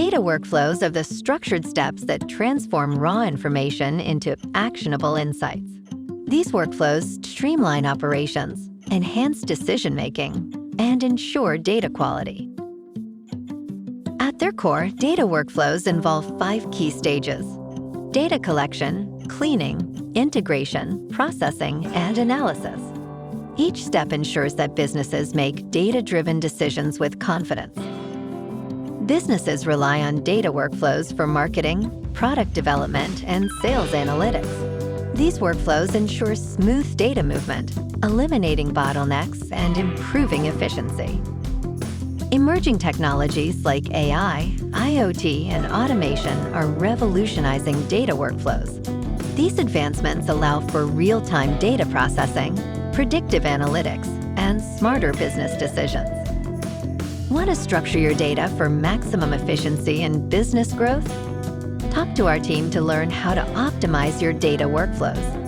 Data workflows are the structured steps that transform raw information into actionable insights. These workflows streamline operations, enhance decision-making, and ensure data quality. At their core, data workflows involve 5 key stages: data collection, cleaning, integration, processing, and analysis. Each step ensures that businesses make data-driven decisions with confidence. Businesses rely on data workflows for marketing, product development, and sales analytics. These workflows ensure smooth data movement, eliminating bottlenecks and improving efficiency. Emerging technologies like AI, IoT, and automation are revolutionizing data workflows. These advancements allow for real-time data processing, predictive analytics, and smarter business decisions. Want to structure your data for maximum efficiency and business growth? Talk to our team to learn how to optimize your data workflows.